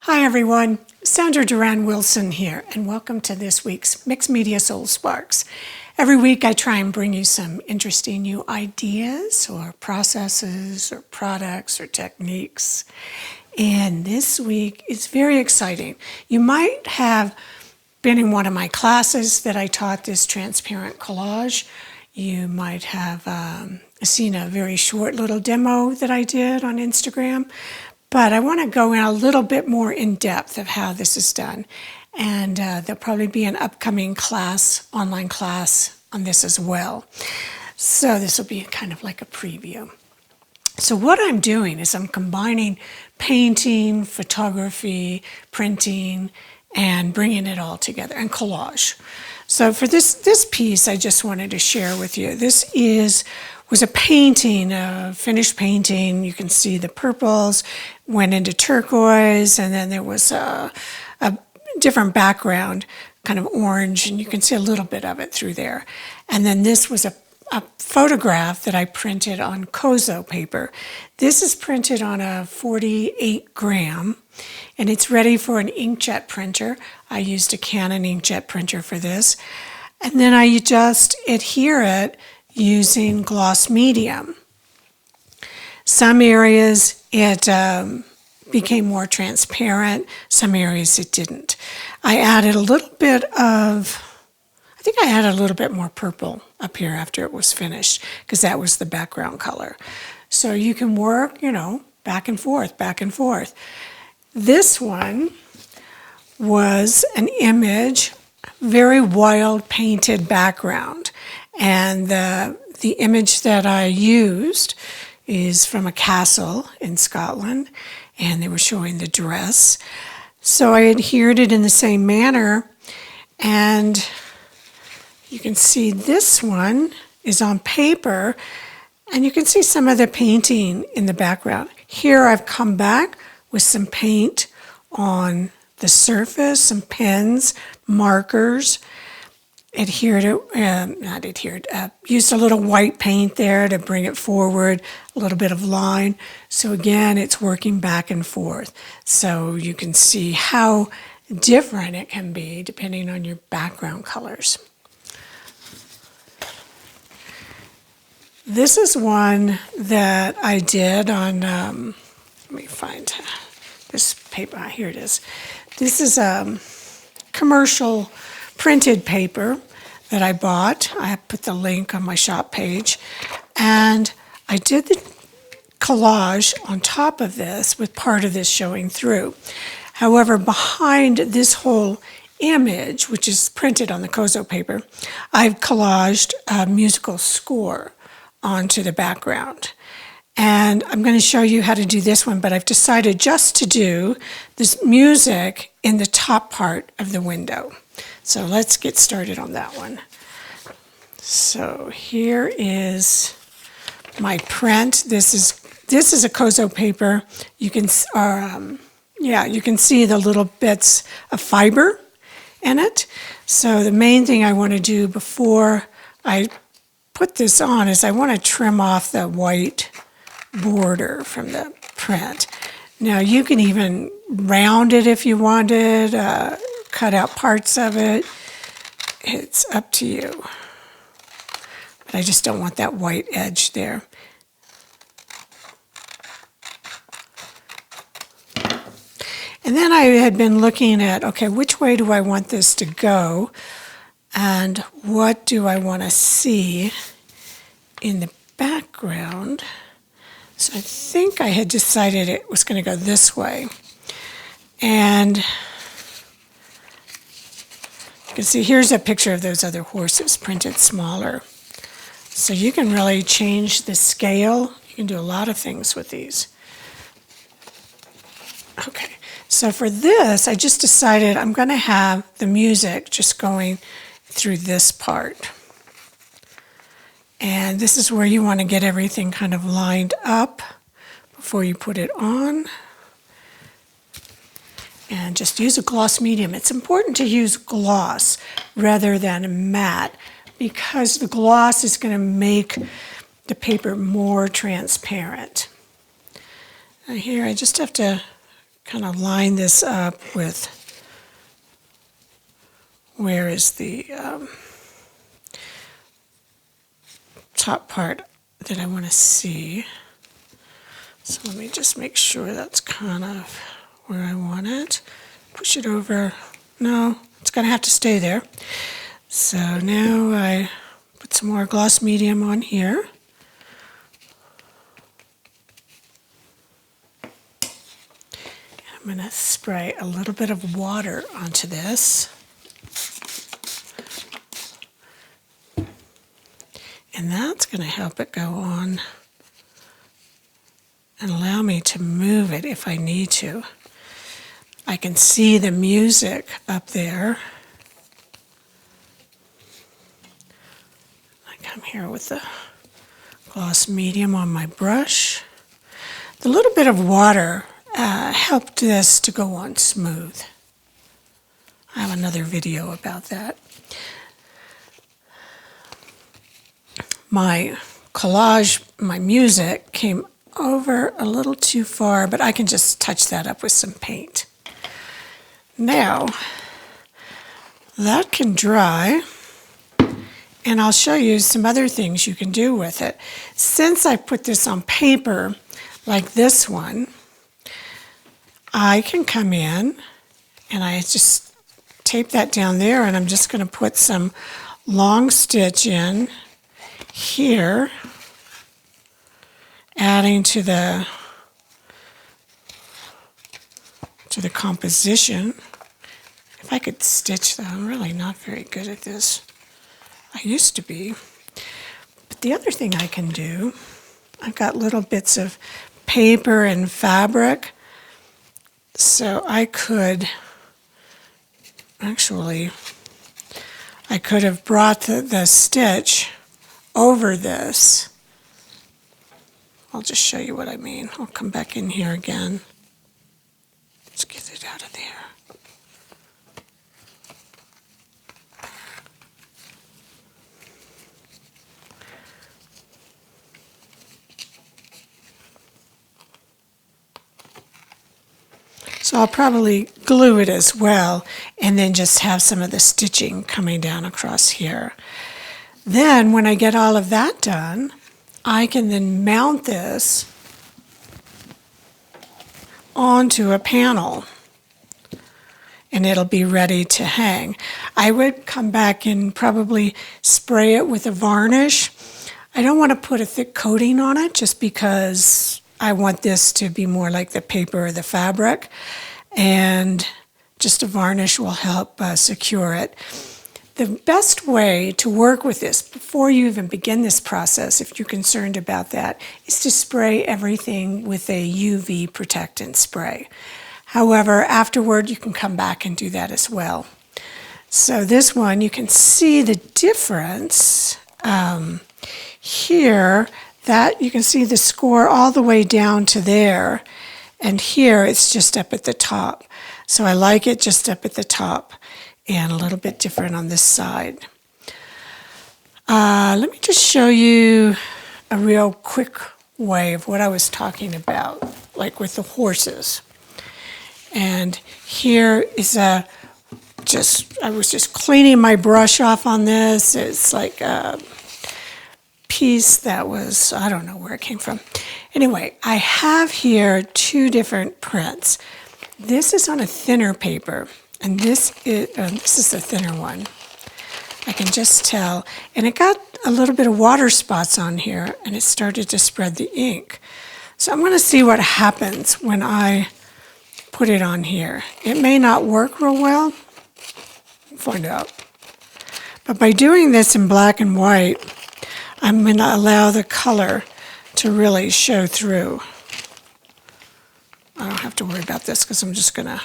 Hi everyone, Sandra Duran Wilson here, and welcome to this week's Mixed Media Soul Sparks. Every week I try and bring you some interesting new ideas or processes or products or techniques. And this week is very exciting. You might have been in one of my classes that I taught this transparent collage. You might have seen a very short little demo that I did on Instagram. But I want to go in a little bit more in depth of how this is done. And there'll probably be an upcoming class, online class on this as well. So this will be kind of like a preview. So what I'm doing is I'm combining painting, photography, printing, and bringing it all together, and collage. So for this piece, I just wanted to share with you. This was a painting, a finished painting. You can see the purples went into turquoise, and then there was a different background, kind of orange, and you can see a little bit of it through there. And then this was a photograph that I printed on Kozo paper. This is printed on a 48 gram, and it's ready for an inkjet printer. I used a Canon inkjet printer for this. And then I just adhere it using gloss medium. Some areas it became more transparent, some areas it didn't. I added a little bit more purple up here after it was finished, because that was the background color. So you can work, back and forth, back and forth. This one was an image, very wild painted background. And the image that I used is from a castle in Scotland, and they were showing the dress. So I adhered it in the same manner, and you can see this one is on paper, and you can see some of the painting in the background. Here I've come back with some paint on the surface, some pens, markers, used a little white paint there to bring it forward, a little bit of line. So again, it's working back and forth. So you can see how different it can be depending on your background colors. This is one that I did on, let me find this paper, here it is. This is commercial printed paper that I bought. I put the link on my shop page, and I did the collage on top of this with part of this showing through. However, behind this whole image, which is printed on the Kozo paper, I've collaged a musical score onto the background. And I'm going to show you how to do this one, but I've decided just to do this music in the top part of the window. So let's get started on that one. So here is my print. This is a Kozo paper. You can see the little bits of fiber in it. So the main thing I want to do before I put this on is I want to trim off the white border from the print. Now you can even round it if you wanted, cut out parts of it. It's up to you. But I just don't want that white edge there. And then I had been looking at, okay, which way do I want this to go? And what do I want to see in the background? So I think I had decided it was going to go this way. And you can see here's a picture of those other horses printed smaller. So you can really change the scale. You can do a lot of things with these. Okay, so for this, I just decided I'm going to have the music just going through this part. And this is where you want to get everything kind of lined up before you put it on. And just use a gloss medium. It's important to use gloss rather than a matte, because the gloss is going to make the paper more transparent. Now here I just have to kind of line this up with where is the top part that I want to see. So let me just make sure that's kind of where I want it. Push it over. No, it's going to have to stay there. So now I put some more gloss medium on here. I'm going to spray a little bit of water onto this. And that's going to help it go on and allow me to move it if I need to. I can see the music up there. I come here with the gloss medium on my brush. The little bit of water helped this to go on smooth. I have another video about that. My collage, my music came over a little too far, but I can just touch that up with some paint. Now, that can dry, and I'll show you some other things you can do with it. Since I put this on paper, like this one, I can come in, and I just tape that down there, and I'm just going to put some long stitch in here, adding to the composition. If I could stitch, though, I'm really not very good at this. I used to be. But the other thing I can do, I've got little bits of paper and fabric, so I could actually, I could have brought the stitch over this. I'll just show you what I mean. I'll come back in here again. Let's get it out of there. So I'll probably glue it as well, and then just have some of the stitching coming down across here. Then when I get all of that done, I can then mount this onto a panel, and it'll be ready to hang. I would come back and probably spray it with a varnish. I don't want to put a thick coating on it just because I want this to be more like the paper or the fabric, and just a varnish will help secure it. The best way to work with this before you even begin this process, if you're concerned about that, is to spray everything with a UV protectant spray. However, afterward you can come back and do that as well. So this one, you can see the difference here, that you can see the score all the way down to there, and here it's just up at the top. So I like it just up at the top, and a little bit different on this side. Let me just show you a real quick way of what I was talking about, like with the horses. And here is I was just cleaning my brush off on this. It's like a piece that was, I don't know where it came from. Anyway, I have here two different prints. This is on a thinner paper, and this is the thinner one. I can just tell. And it got a little bit of water spots on here, and it started to spread the ink. So I'm going to see what happens when I put it on here. It may not work real well. We'll find out. But by doing this in black and white, I'm going to allow the color to really show through. I don't have to worry about this because I'm just going to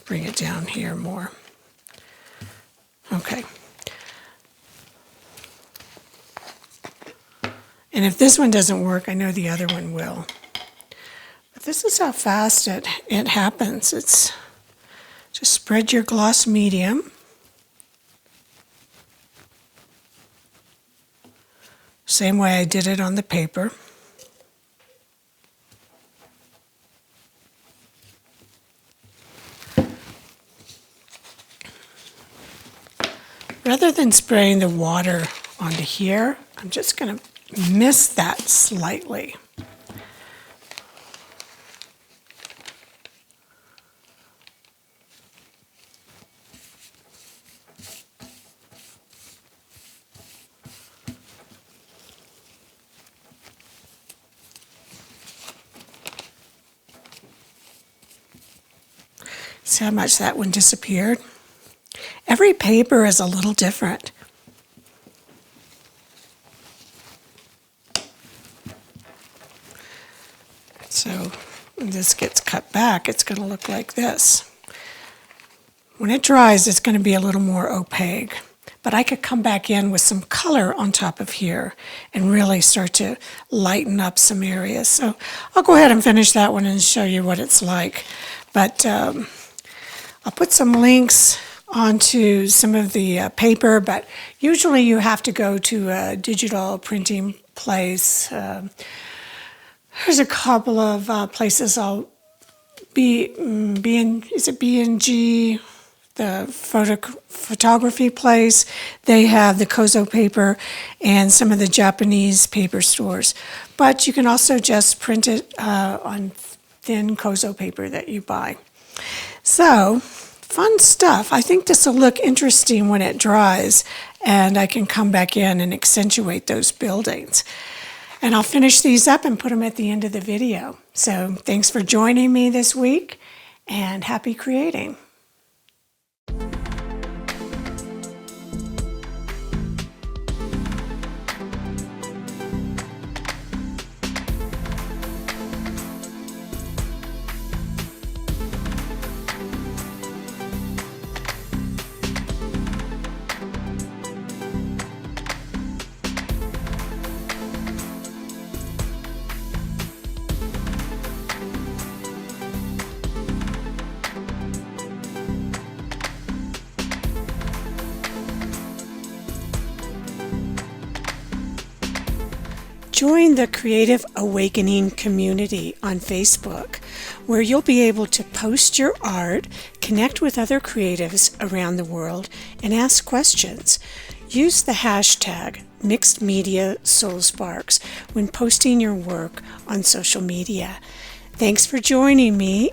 bring it down here more. Okay. And if this one doesn't work, I know the other one will. But this is how fast it happens. It's just spread your gloss medium. Same way I did it on the paper. Rather than spraying the water onto here, I'm just going to mist that slightly. See how much that one disappeared? Every paper is a little different. So when this gets cut back, it's going to look like this. When it dries, it's going to be a little more opaque. But I could come back in with some color on top of here and really start to lighten up some areas. So I'll go ahead and finish that one and show you what it's like. But I'll put some links onto some of the paper, but usually you have to go to a digital printing place. There's a couple of places. Is it B&G? The photography place. They have the Kozo paper and some of the Japanese paper stores. But you can also just print it on thin Kozo paper that you buy. So, fun stuff. I think this will look interesting when it dries, and I can come back in and accentuate those buildings. And I'll finish these up and put them at the end of the video. So, thanks for joining me this week, and happy creating. Join the Creative Awakening community on Facebook, where you'll be able to post your art, connect with other creatives around the world, and ask questions. Use the hashtag #MixedMediaSoulSparks when posting your work on social media. Thanks for joining me.